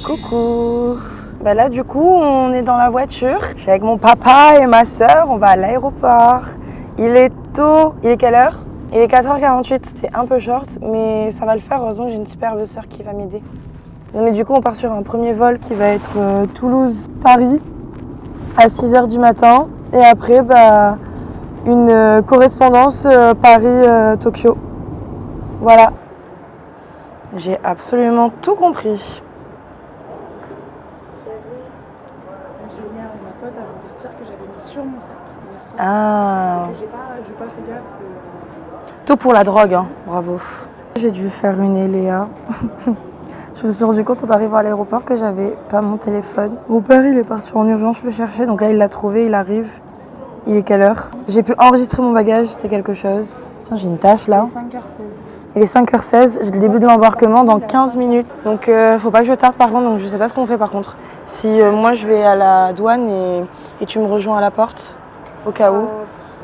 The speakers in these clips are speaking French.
Coucou. Bah là du coup on est dans la voiture. Je suis avec mon papa et ma soeur, on va à l'aéroport. Il est tôt, il est quelle heure? Il est 4h48, c'est un peu short mais ça va le faire, heureusement que j'ai une superbe soeur qui va m'aider. Non mais du coup on part sur un premier vol qui va être Toulouse-Paris à 6h du matin et après bah une correspondance Paris-Tokyo. Voilà. J'ai absolument tout compris. J'ai mis à ma pote avant de partir que j'avais mis sur mon sac hier soir. Ah. J'ai pas fait gaffe. Tout pour la drogue, hein. Bravo. J'ai dû faire une Eléa. Je me suis rendu compte en arrivant à l'aéroport que j'avais pas mon téléphone. Mon père il est parti en urgence le chercher, donc là il l'a trouvé, il arrive. Il est quelle heure? J'ai pu enregistrer mon bagage, c'est quelque chose. Tiens, j'ai une tâche là. Il est 5h16. Il est 5h16, j'ai le début de l'embarquement dans 15 minutes. Donc faut pas que je tarde par contre, donc je sais pas ce qu'on fait par contre. Si moi je vais à la douane et tu me rejoins à la porte, au cas où,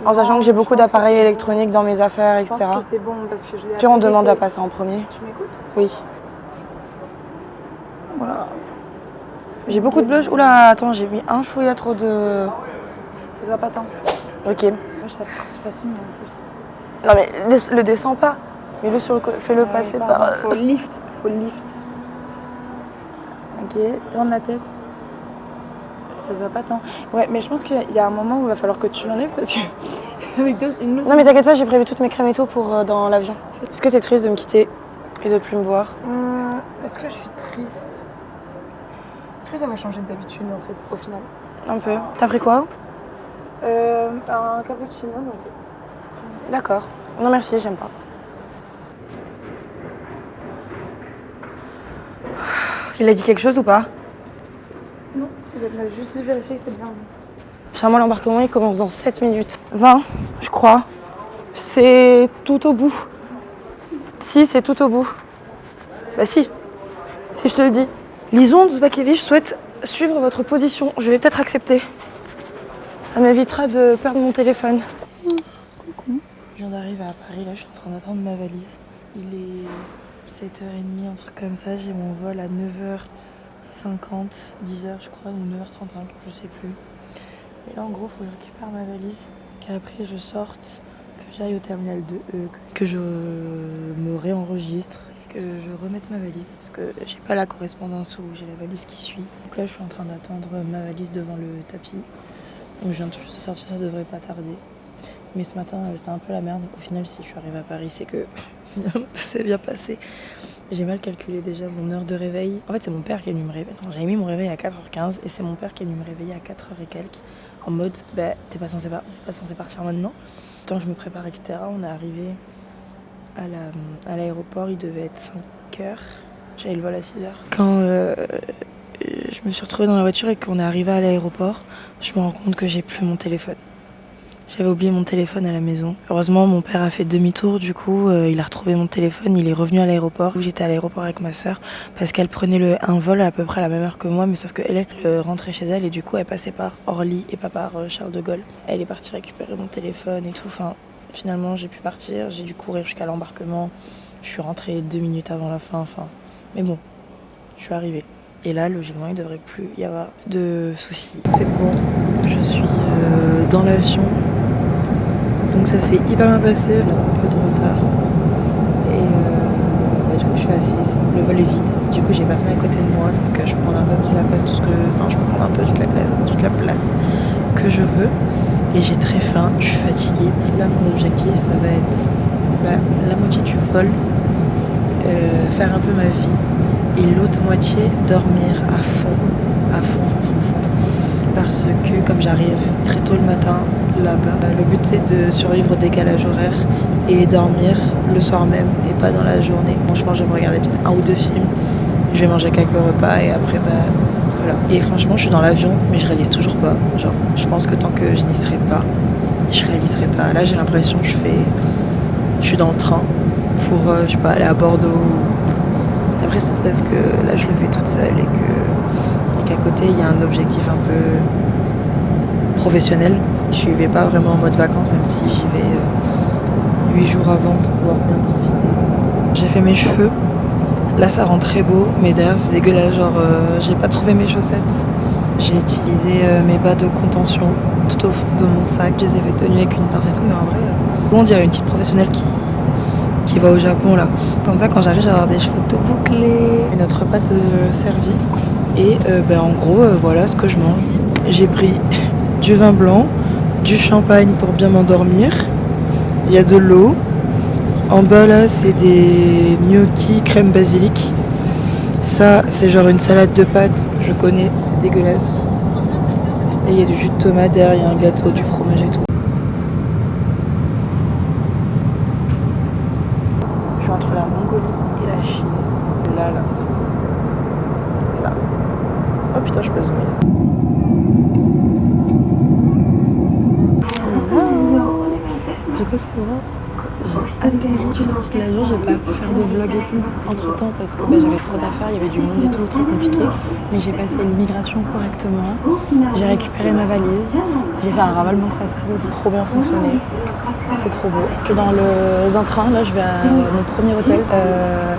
en sachant que j'ai beaucoup d'appareils électroniques dans mes affaires, etc. Je pense que c'est bon parce que je l'ai Puis on appelé, demande à passer en premier. Tu m'écoutes? Oui. Voilà. J'ai beaucoup de blush. Oula, attends, j'ai mis un chouïa trop de... Ça se voit pas tant. Ok. Moi je sais c'est facile mais en plus. Non mais le descends pas. Mets-le sur le fais-le passer par... Faut lift. Ok, tourne la tête. Ça se voit pas tant. Ouais, mais je pense qu'il y a un moment où il va falloir que tu l'enlèves parce que... avec une autre... Non mais t'inquiète pas, j'ai prévu toutes mes crèmes et tout pour dans l'avion. Est-ce que t'es triste de me quitter et de plus me voir? Est-ce que je suis triste? Est-ce que ça va changer d'habitude en fait, au final? Un peu. T'as pris quoi? Un cappuccino en fait. D'accord. Non merci, j'aime pas. Il a dit quelque chose ou pas? Non, il a juste vérifié que c'est bien. Enfin, moi l'embarquement il commence dans 7 minutes. 20, je crois. C'est tout au bout. Si, c'est tout au bout. Bah si je te le dis. Lison Zbakevich souhaite suivre votre position. Je vais peut-être accepter. Ça m'évitera de perdre mon téléphone. Coucou. Je viens d'arriver à Paris, là je suis en train d'attendre ma valise. Il est 7h30, un truc comme ça. J'ai mon vol à 9h50, 10h je crois, ou 9h35, je sais plus. Et là en gros, il faut que je récupère ma valise, qu'après je sorte, que j'aille au terminal 2E, que je me réenregistre. Que je remette ma valise parce que j'ai pas la correspondance où j'ai la valise qui suit. Donc là je suis en train d'attendre ma valise devant le tapis. Donc je viens tout juste de sortir, ça devrait pas tarder. Mais ce matin c'était un peu la merde. Au final si je suis arrivée à Paris c'est que finalement tout s'est bien passé. J'ai mal calculé déjà mon heure de réveil. En fait c'est mon père qui est venu me réveiller. Non, j'avais mis mon réveil à 4h15 et c'est mon père qui est venu me réveiller à 4h et quelques. En mode bah t'es pas censé partir maintenant. Tant que je me prépare etc. On est arrivé à l'aéroport, il devait être 5h. J'avais le vol à 6h. Quand je me suis retrouvée dans la voiture et qu'on est arrivé à l'aéroport, je me rends compte que j'ai plus mon téléphone. J'avais oublié mon téléphone à la maison. Heureusement, mon père a fait demi-tour, du coup, il a retrouvé mon téléphone, il est revenu à l'aéroport. J'étais à l'aéroport avec ma soeur parce qu'elle prenait un vol à peu près à la même heure que moi, mais sauf qu'elle rentrait chez elle et du coup, elle passait par Orly et pas par Charles de Gaulle. Elle est partie récupérer mon téléphone et tout, enfin... Finalement, j'ai pu partir, j'ai dû courir jusqu'à l'embarquement. Je suis rentrée 2 minutes avant la fin, mais bon, je suis arrivée. Et là, logiquement, il ne devrait plus y avoir de soucis. C'est bon, je suis dans l'avion. Donc ça s'est hyper bien passé, là, un peu de retard. Et du coup, je suis assise. Le vol est vide. Du coup, j'ai personne à côté de moi, donc je peux prendre un peu la place, je peux prendre un peu toute la place que je veux. Et j'ai très faim, je suis fatiguée. Là, mon objectif, ça va être la moitié du vol, faire un peu ma vie, et l'autre moitié, dormir à fond. Parce que comme j'arrive très tôt le matin, là-bas, le but c'est de survivre au décalage horaire et dormir le soir même et pas dans la journée. Franchement, je vais me regarder peut-être 1 ou 2 films, je vais manger quelques repas et après, voilà. Et franchement, je suis dans l'avion, mais je réalise toujours pas. Genre, je pense que tant que je n'y serai pas, je réaliserai pas. Là, j'ai l'impression que je suis dans le train pour, je sais pas, aller à Bordeaux. Après, c'est parce que là, je le fais toute seule et qu'à côté, il y a un objectif un peu professionnel. Je n'y vais pas vraiment en mode vacances, même si j'y vais 8 jours avant pour pouvoir bien profiter. J'ai fait mes cheveux. Là ça rend très beau, mais derrière c'est dégueulasse, genre j'ai pas trouvé mes chaussettes. J'ai utilisé mes bas de contention tout au fond de mon sac. Je les ai fait tenir avec une pince et tout, mais en vrai, on dirait une petite professionnelle qui va au Japon là. Comme ça, quand j'arrive, j'ai avoir des cheveux tout bouclés, notre repas servi. Et en gros, voilà ce que je mange. J'ai pris du vin blanc, du champagne pour bien m'endormir. Il y a de l'eau. En bas là, c'est des gnocchis crème basilic. Ça, c'est genre une salade de pâtes, je connais, c'est dégueulasse. Et il y a du jus de tomate derrière, il y a un gâteau, du fromage et tout. Je suis entre la Mongolie et la Chine. Là. Oh putain, je peux zoomer. Du coup, c'est bon. J'ai atterri du sorti de l'avion, j'ai pas pu faire de vlog et tout entre temps parce que j'avais trop d'affaires, il y avait du monde et tout, trop compliqué. Mais j'ai passé l'immigration correctement, j'ai récupéré ma valise, j'ai fait un ravalement de façade aussi, trop bien fonctionné, c'est trop beau. Je suis dans un train, là je vais à mon premier hôtel.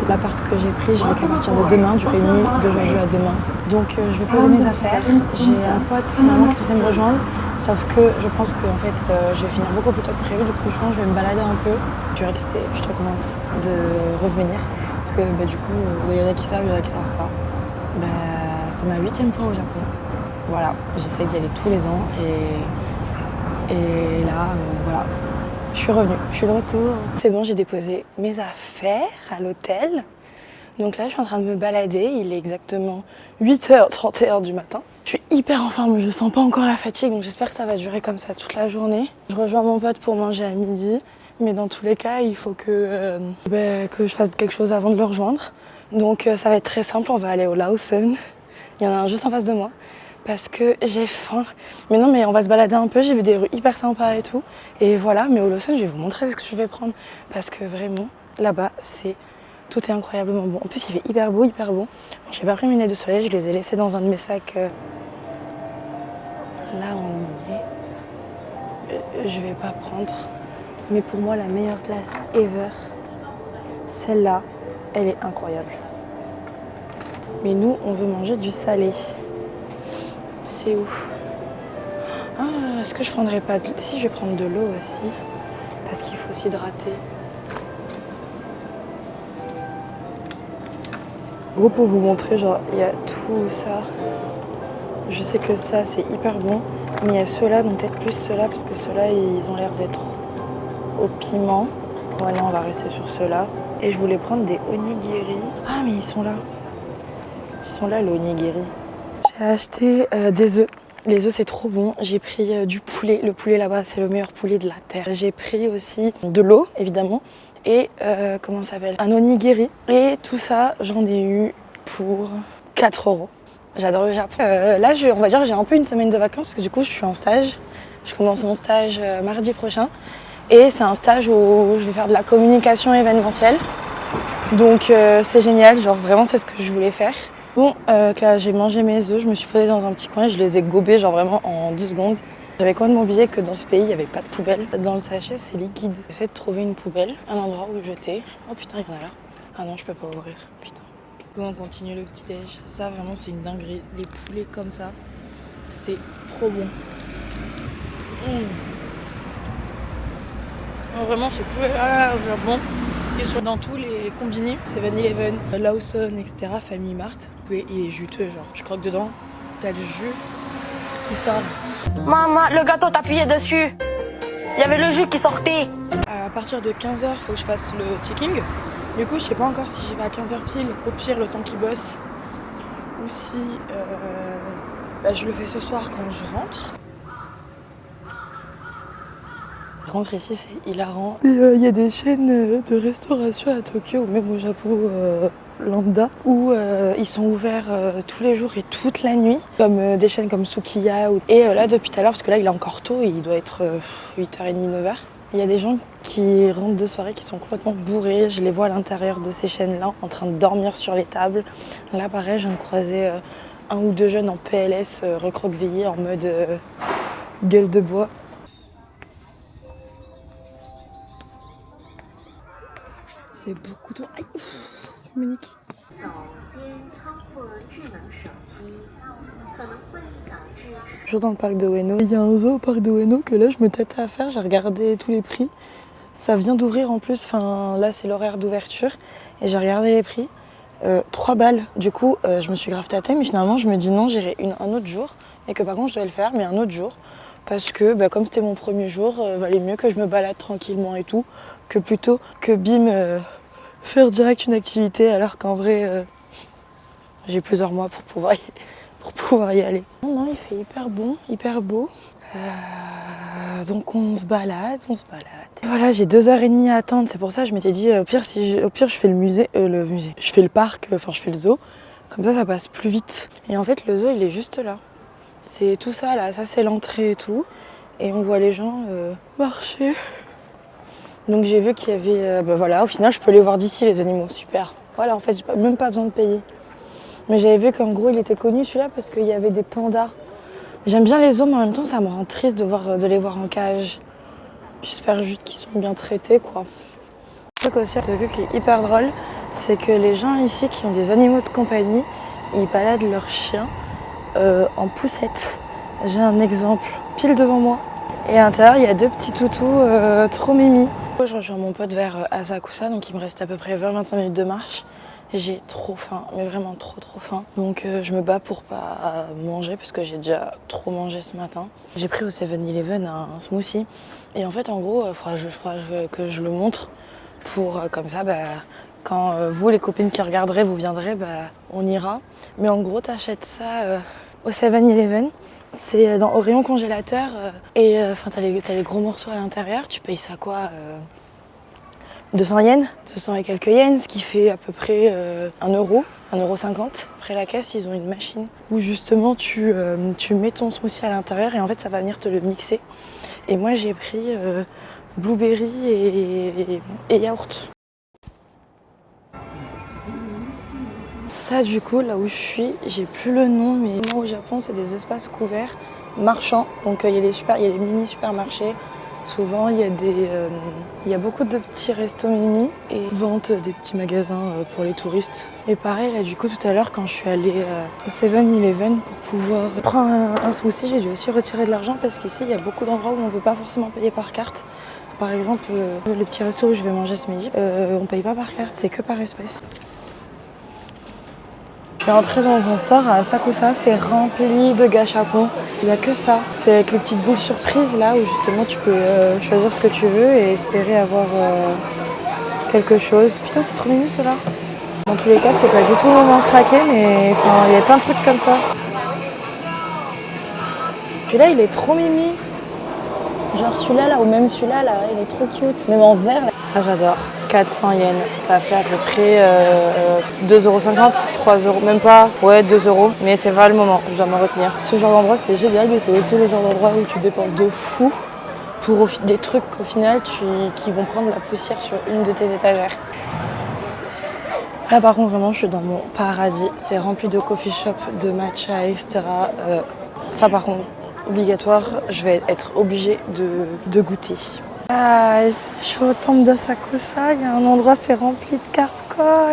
L'appart que j'ai pris, je l'ai qu'à partir de demain, du réuni d'aujourd'hui à demain. Donc je vais poser mes affaires, j'ai un pote finalement qui est censé me rejoindre. Sauf que je pense que en fait, je vais finir beaucoup plus tôt que prévu, du coup je pense que je vais me balader un peu. Je suis trop contente de revenir, parce que du coup, il y en a qui savent, il y en a qui savent pas. C'est ma 8e fois au Japon. Voilà, j'essaie d'y aller tous les ans et là, voilà, je suis revenue, je suis de retour. C'est bon, j'ai déposé mes affaires à l'hôtel. Donc là, je suis en train de me balader, il est exactement 8h31 du matin. Je suis hyper en forme, je sens pas encore la fatigue, donc j'espère que ça va durer comme ça toute la journée. Je rejoins mon pote pour manger à midi, mais dans tous les cas, il faut que je fasse quelque chose avant de le rejoindre. Donc ça va être très simple, on va aller au Lawson. Il y en a un juste en face de moi, parce que j'ai faim. Mais non, mais on va se balader un peu, j'ai vu des rues hyper sympas et tout. Et voilà, mais au Lawson, je vais vous montrer ce que je vais prendre, parce que vraiment, là-bas, tout est incroyablement bon. En plus, il fait hyper beau, hyper bon. J'ai pas pris mes lunettes de soleil, je les ai laissées dans un de mes sacs. Là, on y est. Je vais pas prendre. Mais pour moi, la meilleure place ever, celle-là, elle est incroyable. Mais nous, on veut manger du salé. C'est où? Ah, est-ce que je prendrais pas de... Si, je vais prendre de l'eau aussi. Parce qu'il faut s'hydrater. Gros, pour vous montrer, genre, il y a tout ça. Je sais que ça, c'est hyper bon. Mais il y a ceux-là, donc peut-être plus ceux-là, parce que ceux-là, ils ont l'air d'être au piment. Voilà, on va rester sur ceux-là. Et je voulais prendre des onigiri. Ah, mais ils sont là. Ils sont là, les onigiri. J'ai acheté des œufs. Les œufs, c'est trop bon. J'ai pris du poulet. Le poulet là-bas, c'est le meilleur poulet de la terre. J'ai pris aussi de l'eau, évidemment. Et comment ça s'appelle? Un onigiri. Et tout ça, j'en ai eu pour 4 €. J'adore le Japon. Là, on va dire que j'ai un peu une semaine de vacances parce que du coup, je suis en stage. Je commence mon stage mardi prochain. Et c'est un stage où je vais faire de la communication événementielle. Donc c'est génial, genre vraiment c'est ce que je voulais faire. Bon, là j'ai mangé mes œufs, je me suis posée dans un petit coin et je les ai gobés genre vraiment en 2 secondes. J'avais complètement oublié que dans ce pays il n'y avait pas de poubelle. Dans le sachet c'est liquide. J'essaie de trouver une poubelle, un endroit où le jeter. Oh putain il y en a là. Ah non je peux pas ouvrir, putain. Comment on continue le petit déj? Ça vraiment c'est une dinguerie. Les poulets comme ça, c'est trop bon. Vraiment ce poulet là au Japon. Et sur dans tous les combini, 7-Eleven, Lawson, etc., Family Mart, il est juteux, genre tu croques dedans, t'as le jus qui sort. Maman, le gâteau t'appuyait dessus. Il y avait le jus qui sortait. À partir de 15h, faut que je fasse le checking. Du coup, je sais pas encore si j'y vais à 15h pile, au pire le temps qu'il bosse, ou si je le fais ce soir quand je rentre. Je rentre ici, c'est hilarant. Il y a des chaînes de restauration à Tokyo, ou même au Japon lambda, où ils sont ouverts tous les jours et toute la nuit, comme des chaînes comme Sukiya. Et là, depuis tout à l'heure, parce que là, il est encore tôt, il doit être 8h30, 9h. Il y a des gens qui rentrent de soirée, qui sont complètement bourrés. Je les vois à l'intérieur de ces chaînes-là, en train de dormir sur les tables. Là, pareil, je viens de croiser un ou deux jeunes en PLS recroquevillés en mode gueule de bois. C'est beaucoup trop... Aïe, je me nique. Toujours dans le parc de Ueno. Il y a un zoo au parc de Ueno que là je me tâtais à faire, j'ai regardé tous les prix. Ça vient d'ouvrir en plus, enfin là c'est l'horaire d'ouverture et j'ai regardé les prix. 3 balles, du coup je me suis grave tâtée mais finalement je me dis non, j'irai un autre jour et que par contre je devais le faire mais un autre jour parce que comme c'était mon premier jour, valait mieux que je me balade tranquillement et tout que plutôt que faire direct une activité alors qu'en vrai j'ai plusieurs mois pour pouvoir y aller. Non, il fait hyper bon, hyper beau. Donc on se balade. Et voilà, j'ai 2h30 à attendre, c'est pour ça que je m'étais dit au pire je fais le musée. Je fais le parc, enfin je fais le zoo, comme ça passe plus vite. Et en fait le zoo il est juste là. C'est tout ça là, ça c'est l'entrée et tout. Et on voit les gens marcher. Donc j'ai vu qu'il y avait, voilà, au final je peux les voir d'ici les animaux, super. Voilà, en fait j'ai même pas besoin de payer. Mais j'avais vu qu'en gros il était connu celui-là parce qu'il y avait des pandas. J'aime bien les zoos mais en même temps ça me rend triste de les voir en cage. J'espère juste qu'ils sont bien traités quoi. Le truc aussi, un truc qui est hyper drôle, c'est que les gens ici qui ont des animaux de compagnie, ils baladent leurs chiens en poussette. J'ai un exemple pile devant moi. Et à l'intérieur il y a 2 petits toutous trop mimi. Je rejoins mon pote vers Asakusa, donc il me reste à peu près 20-25 minutes de marche. J'ai trop faim, mais vraiment trop faim. Donc je me bats pour pas manger parce que j'ai déjà trop mangé ce matin. J'ai pris au 7-Eleven un smoothie. Et en fait en gros, il faudra que je le montre pour comme ça, quand vous les copines qui regarderez, vous viendrez, on ira. Mais en gros t'achètes ça au 7-Eleven. C'est au rayon congélateur et t'as les gros morceaux à l'intérieur. Tu payes ça quoi 200 yens, 200 et quelques yens, ce qui fait à peu près 1 euro, 1,50 €. Après la caisse, ils ont une machine où justement tu mets ton smoothie à l'intérieur et en fait ça va venir te le mixer. Et moi j'ai pris blueberry et yaourt. Ça du coup, là où je suis, j'ai plus le nom, mais moi au Japon c'est des espaces couverts marchands. Donc il y a les mini supermarchés. Souvent, il y a beaucoup de petits restos mini et vendent des petits magasins pour les touristes. Et pareil, là, du coup, tout à l'heure, quand je suis allée au 7-Eleven pour pouvoir prendre un smoothie, j'ai dû aussi retirer de l'argent parce qu'ici, il y a beaucoup d'endroits où on ne peut pas forcément payer par carte. Par exemple, les petits restos où je vais manger ce midi, on ne paye pas par carte, c'est que par espèce. Je suis entrée dans un store à Asakusa, c'est rempli de gâchapons. Il n'y a que ça. C'est avec les petites boules surprises là où justement tu peux choisir ce que tu veux et espérer avoir quelque chose. Putain, c'est trop mignon ceux-là. Dans tous les cas, c'est pas du tout le moment de craquer, mais il y a plein de trucs comme ça. Puis là, il est trop mimi. Genre celui-là là, ou même celui-là là, il est trop cute. Même en vert là. Ça j'adore. 400 yens. Ça fait à peu près 2,50 €, 3 €, même pas. Ouais, 2 €. Mais c'est pas le moment, je dois me retenir. Ce genre d'endroit c'est génial, mais c'est aussi le genre d'endroit où tu dépenses de fou pour des trucs qu'au final qui vont prendre la poussière sur une de tes étagères. Là par contre vraiment je suis dans mon paradis. C'est rempli de coffee shop, de matcha, etc. Ça par contre obligatoire, je vais être obligée de goûter. Guys, je suis au temple d'Asakusa, il y a un endroit c'est rempli de carp koi.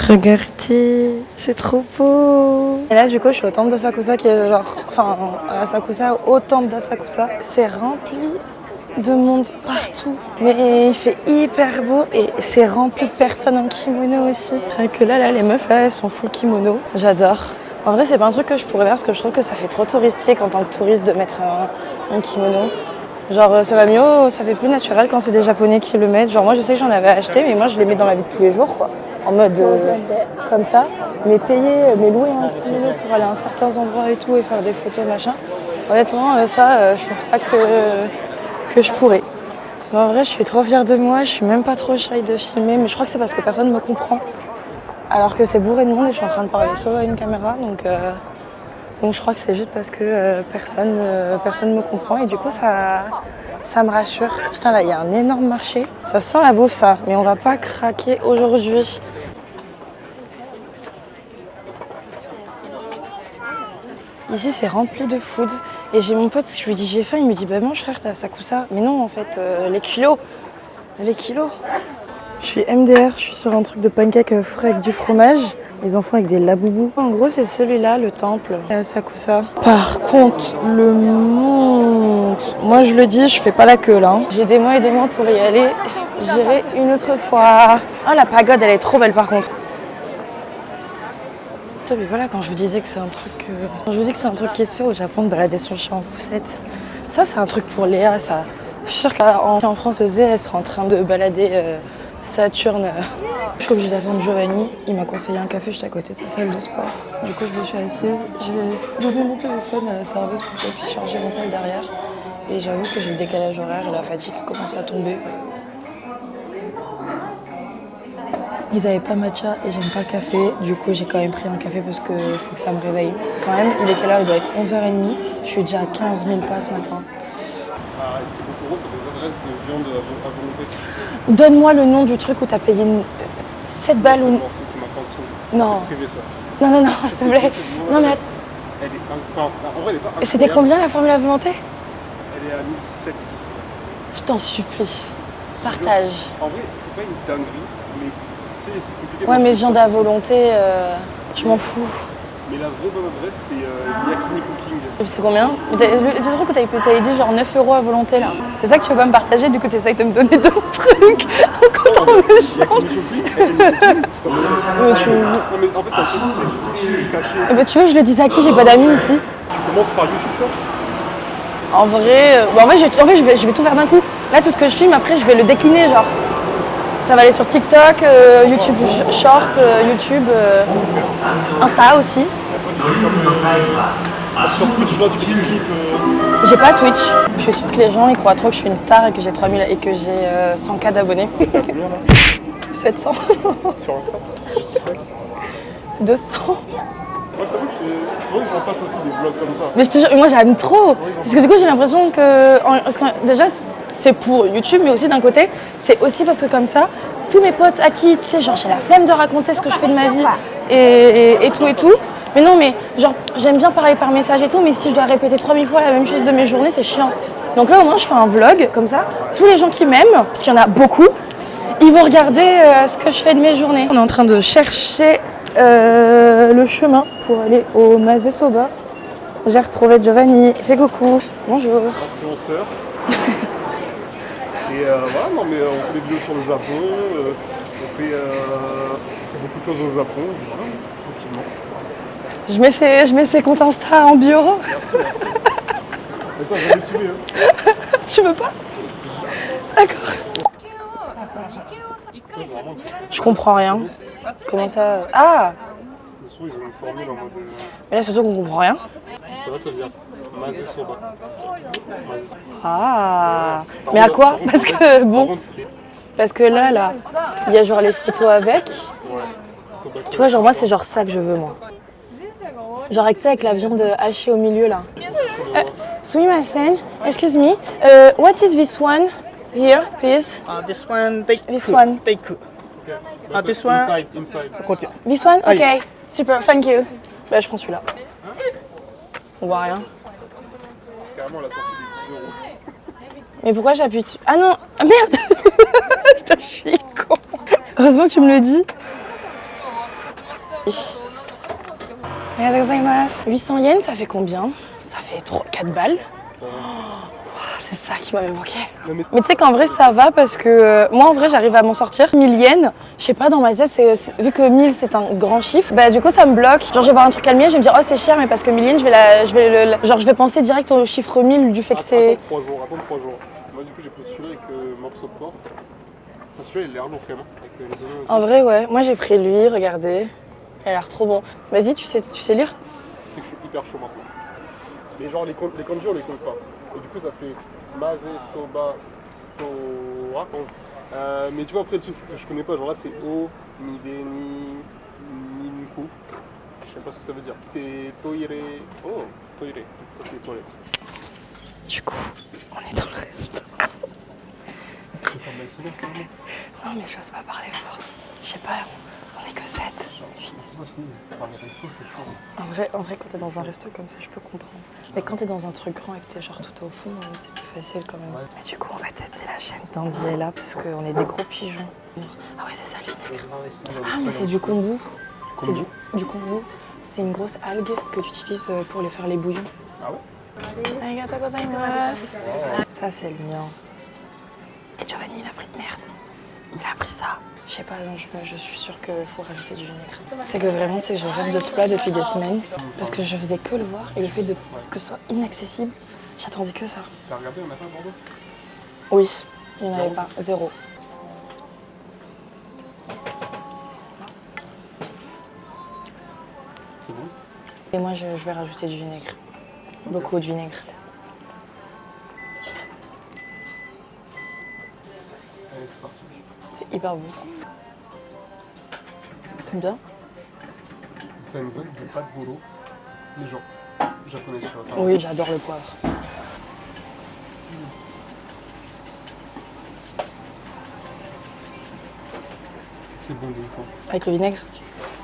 Regardez, c'est trop beau. Et là du coup je suis au temple d'Asakusa qui est au temple d'Asakusa. C'est rempli de monde partout, mais il fait hyper beau et c'est rempli de personnes en kimono aussi. Que là les meufs là elles sont full kimono, j'adore. En vrai, c'est pas un truc que je pourrais faire parce que je trouve que ça fait trop touristique en tant que touriste de mettre un kimono. Genre, ça va mieux, ça fait plus naturel quand c'est des Japonais qui le mettent. Genre, moi, je sais que j'en avais acheté, mais moi, je les mets dans la vie de tous les jours, quoi. En mode comme ça. Mais louer un kimono pour aller à certains endroits et tout et faire des photos, machin. Honnêtement, je pense pas que je pourrais. Mais en vrai, je suis trop fière de moi. Je suis même pas trop shy de filmer, mais je crois que c'est parce que personne me comprend. Alors que c'est bourré de monde et je suis en train de parler solo à une caméra, donc je crois que c'est juste parce que personne me comprend et du coup ça me rassure. Putain là il y a un énorme marché, ça sent la bouffe ça, mais on va pas craquer aujourd'hui. Ici c'est rempli de food et j'ai mon pote, je lui dis j'ai faim, il me dit bah mange frère t'as Asakusa. Mais non en fait les kilos. Je suis MDR, je suis sur un truc de pancake frais avec du fromage. Ils en font avec des laboubous. En gros, c'est celui-là, le temple, à Sakusa. Par contre, le monde... Moi, je le dis, je fais pas la queue, là. J'ai des mois et des mois pour y aller. J'irai une autre fois. Oh, la pagode, elle est trop belle, par contre. Mais voilà, quand je vous disais que c'est un truc... Quand je vous dis que c'est un truc qui se fait au Japon, de balader son chien en poussette. Ça, c'est un truc pour Léa, ça. Je suis sûre qu'en France, elle serait en train de balader Saturne. Je suis obligée d'attendre Giovanni. Il m'a conseillé un café juste à côté de sa salle de sport. Du coup, je me suis assise. J'ai donné mon téléphone à la serveuse pour qu'elle puisse charger mon tel derrière. Et j'avoue que j'ai le décalage horaire et la fatigue commence à tomber. Ils avaient pas matcha et j'aime pas le café. Du coup, j'ai quand même pris un café parce qu'il faut que ça me réveille. Quand même, il est quelle heure? Il doit être 11h30. Je suis déjà à 15 000 pas ce matin. Ah, c'est beaucoup gros, t'as des adresses de viande à volonté. Donne-moi le nom du truc où t'as payé 7 balles ou... C'est ma cantine. Non. C'est privé, ça. Non, s'il te plaît. Non, mais attends. Elle est enfin, en vrai, elle est pas incroyable. C'était combien la formule à volonté? Elle est à 1007. Je t'en supplie. Partage. En vrai, c'est pas une dinguerie, mais tu sais, c'est compliqué. Ouais, mais viande à volonté, je m'en fous. Mais la vraie bonne adresse, c'est Yakini Cooking. C'est combien? Le truc où t'avais dit genre 9 € à volonté là. C'est ça que tu veux pas me partager, du coup t'essayes de me donner d'autres trucs. Encore dans le change. Yakini Cooking, je t'en mets un. Non mais en fait c'est un truc très caché. bah tu veux, je le disais à qui? J'ai pas d'amis ici. Tu commences par YouTube, toi? En vrai, je vais tout faire d'un coup. Là tout ce que je filme, après je vais le décliner genre. Ça va aller sur TikTok, YouTube Short, YouTube, Insta aussi. Sur Twitch, là, tu fais des clips. J'ai pas Twitch. Je suis sûre que les gens ils croient trop que je suis une star et que j'ai 3000 et que j'ai 100K d'abonnés. 700. Sur Insta. 200. Moi, je t'avoue que j'en fasse aussi des vlogs comme ça. Mais je te jure, moi j'aime trop. Parce que du coup j'ai l'impression que, déjà c'est pour YouTube, mais aussi d'un côté, c'est aussi parce que comme ça, tous mes potes à qui, tu sais, genre j'ai la flemme de raconter ce que je fais de ma vie et tout. Mais non, mais genre j'aime bien parler par message et tout, mais si je dois répéter 3000 fois la même chose de mes journées, c'est chiant. Donc là au moins je fais un vlog comme ça. Tous les gens qui m'aiment, parce qu'il y en a beaucoup, ils vont regarder ce que je fais de mes journées. On est en train de chercher le chemin pour aller au Mase Soba. J'ai retrouvé Giovanni. Fais coucou. Bonjour. Influenceur. Et voilà, non mais on fait des vidéos sur le Japon, on fait beaucoup de choses au Japon, voilà, tranquillement. Je mets ses comptes Insta en bio. Merci. Mais ça, j'en ai suivi, hein. Tu veux pas? D'accord. Je comprends rien. Comment ça? Ah! Ils ont une formule en mode. Mais là surtout qu'on comprend rien. Ça va, ça veut dire Mase Soba. Ah! Mais à quoi? Parce que bon. Parce que là, il y a genre les photos avec. Tu vois, genre moi c'est genre ça que je veux moi. Genre avec la viande hachée au milieu là. Sumimasen, excuse me. What is this one here, please? This one, take This one. take. This one, Inside. continue. This one? Aïe. Ok, super, thank you. Bah je prends celui-là. On voit rien. Carrément, la sortie des 10 €. Mais pourquoi j'appuie dessus? Ah non, ah, merde. Je suis con. Heureusement que tu me le dis. 800 yens, ça fait combien? Ça fait 4 balles. C'est ça qui m'avait manqué. Mais tu sais qu'en vrai ça va parce que moi en vrai j'arrive à m'en sortir. 1000 yens, je sais pas, dans ma tête, vu que 1000 c'est un grand chiffre, bah du coup ça me bloque. Genre je vais voir un truc à 1000, je vais me dire oh c'est cher, mais parce que 1000 yens je vais penser direct au chiffre 1000 du fait que c'est... Attends 3 jours. Moi du coup j'ai pris celui-là avec morceau de porc. Enfin, celui-là il a l'air lourd quand même, avec les oignons. En vrai ouais, moi j'ai pris lui, regardez. Il a l'air trop bon. Vas-y, tu sais lire? C'est que je suis hyper chaud maintenant. Mais genre les kanji on les compte pas. Et du coup ça fait Mase Soba Tora. Mais tu vois après tu sais que je connais pas, genre là c'est O, Nide, Ninku. Je sais pas ce que ça veut dire. C'est Toire. Oh, Toire. Ça c'est les toilettes. Du coup, on est dans le restaurant. Je vais faire de la SMR quand même. Non mais j'ose pas parler fort. Je sais pas, on est que 7, 8. C'est pour ça que je dis, enfin, les restos, c'est chaud. En vrai, quand t'es dans un resto comme ça, je peux comprendre. Mais quand t'es dans un truc grand et que t'es genre tout au fond, c'est plus facile quand même. Ouais. Et du coup, on va tester la chaîne d'Andy et là parce qu'on est des gros pigeons. Ah ouais, c'est ça le vinaigre. Ah, mais c'est du kombu. C'est du kombu. C'est une grosse algue que tu utilises pour les faire les bouillons. Ah ouais? Arigatou gozaimasu. Ça, c'est le mien. Et Giovanni, il a pris merde. Il a pris ça. Je sais pas, non, je suis sûre qu'il faut rajouter du vinaigre. C'est que vraiment, je rêve de ce plat depuis des semaines parce que je faisais que le voir et le fait que ce soit inaccessible, j'attendais que ça. T'as regardé, on a fait à Bordeaux? Oui, il n'y en avait pas, 0. C'est bon? Et moi, je vais rajouter du vinaigre. Beaucoup de vinaigre. Allez, c'est parti. C'est hyper bon. T'aimes bien? C'est une vague de pâte bolo, mais genre japonais, tu vois. Enfin, Oui, j'adore le poivre. c'est bon de ouf. Hein. Avec le vinaigre?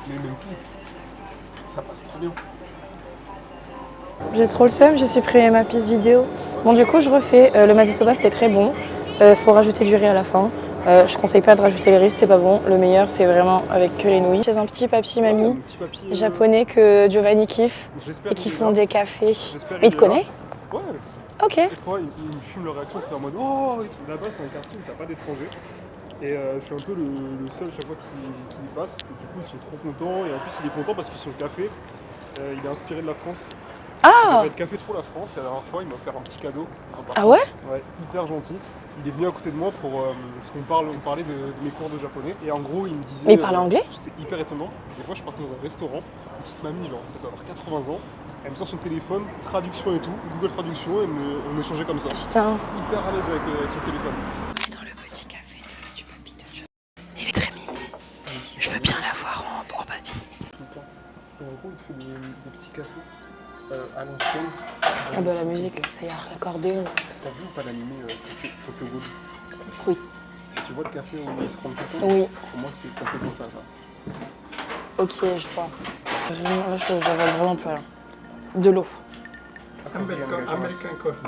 Mais même tout, ça passe trop bien. J'ai trop le seum, j'ai supprimé ma piste vidéo. Bon, du coup, je refais. Le mazisoba, c'était très bon. Faut rajouter du riz à la fin. Je conseille pas de rajouter le riz, c'était pas bon. Le meilleur, c'est vraiment avec que les nouilles. Chez un petit papy mamie Un petit papier, japonais que Giovanni kiffe j'espère et qui qu'il est font là. des cafés. J'espère Mais il te qu'il est là. connaît? Ouais. Ok. Des fois, ils me filment leur réaction, c'est en mode oh et tout. Là-bas, c'est un quartier où t'as pas d'étrangers. Et je suis un peu le seul chaque fois qui y passe. Et du coup, ils sont trop contents. Et en plus, il est content parce que son café, il est inspiré de la France. Ça Ah! s'appelle Café Trop la France. Et la dernière fois, il m'a offert un petit cadeau. Ah ouais? Ouais, hyper gentil. Il est venu à côté de moi pour parce qu'on parlait de mes cours de japonais. Et en gros, il me disait. Mais il parle anglais? C'est hyper étonnant. Des fois, je suis parti dans un restaurant, une petite mamie, genre peut-être avoir 80 ans. Elle me sort son téléphone, traduction et tout, Google Traduction, et on échangeait comme ça. Putain. Hyper à l'aise avec son téléphone. Dans le petit café du papy de Giovanni. Il est très mimi. Je veux bien l'avoir en papy. Tout le temps. Et en gros, il te fait des petits cafés à l'ancienne. Ah bah la musique, ça y est, l'accordéon. Ça vu ou pas l'animé Tokyo Ghoul? Oui. Tu vois le café où ils se rendent tout Oui. Pour moi, ça fait penser à ça. Ok, je vois. Vraiment, là, j'avale vraiment plus rien. De l'eau. American coffee.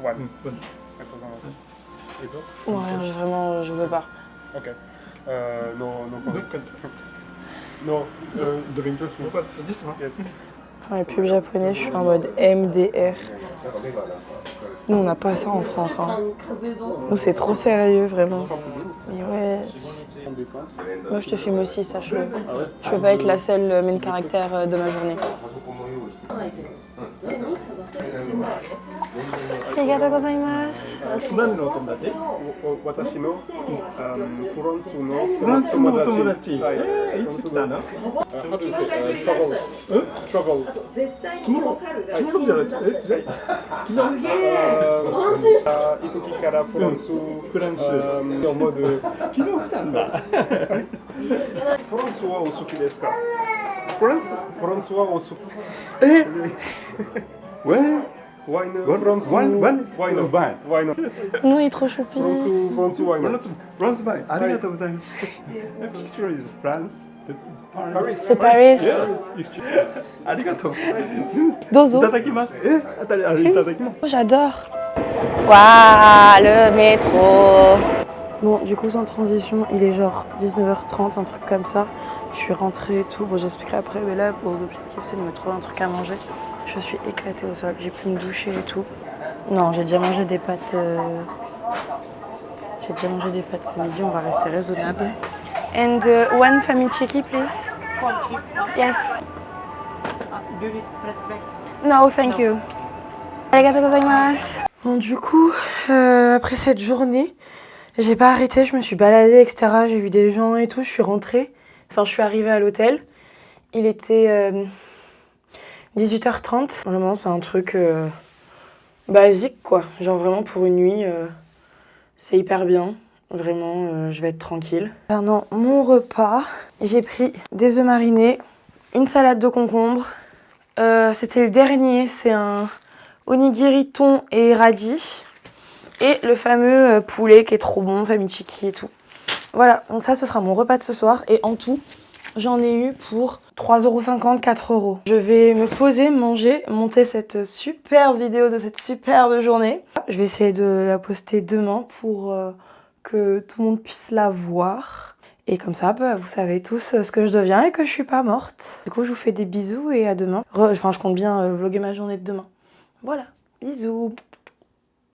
Ouais. Bon. Et toi? Ouais, vraiment, je veux pas. Ok. Non. Non, drink this one. This one. Yes. Dans les pubs japonais, je suis en mode MDR. Nous, on n'a pas ça en France. Hein. Nous, c'est trop sérieux, vraiment. Mais ouais. Moi, je te filme aussi, sache-le. Je peux pas être la seule main caractère de ma journée. Arigatou gozaimasu. 何のお友達？私のフランスのフランスのお友達。はい。いつ来たの？ How do you say travel? Travel. Tomorrow じゃない？昨日？行く機からフランス。フランス。のモード。昨日来たんだ。フランスはお好きですか？フランス？フランスはお好き。え？Where？ Why not? フランス。 Why not? Why? Why not? Non, il est trop choupi. フランス Why フラ not? ンス。フランスバイ。ありがとうございます。Picture is France. Paris. C'est Paris. Yes. ありがとうございます。い Dozo. ただきます。いただきます。 Oh, j'adore. Waouh, le métro. Bon, du coup, sans transition, il est genre 19h30, un truc comme ça. Je suis rentrée et tout. Bon, j'expliquerai après, mais là, bon, l'objectif, c'est de me trouver un truc à manger. Je suis éclatée au sol. J'ai pu me doucher et tout. Non, j'ai déjà mangé des pâtes. J'ai déjà mangé des pâtes ce midi. On va rester raisonnable. And one family chiki, please. Yes. Do you need press back? No, thank you. Arigatou gozaimasu. Bon, du coup, après cette journée, j'ai pas arrêté, je me suis baladée, etc. J'ai vu des gens et tout, je suis rentrée. Enfin, je suis arrivée à l'hôtel. Il était 18h30. Vraiment, c'est un truc basique, quoi. Genre vraiment pour une nuit, c'est hyper bien. Vraiment, je vais être tranquille. Concernant mon repas, j'ai pris des œufs marinés, une salade de concombre. C'était le dernier, c'est un onigiri thon et radis. Et le fameux poulet qui est trop bon, famille chiki et tout. Voilà, donc ça ce sera mon repas de ce soir et en tout, j'en ai eu pour 3,50 €, 4 €. Je vais me poser, manger, monter cette superbe vidéo de cette superbe journée. Je vais essayer de la poster demain pour que tout le monde puisse la voir. Et comme ça, bah, vous savez tous ce que je deviens et que je suis pas morte. Du coup, je vous fais des bisous et à demain. Enfin, je compte bien vlogger ma journée de demain. Voilà, bisous.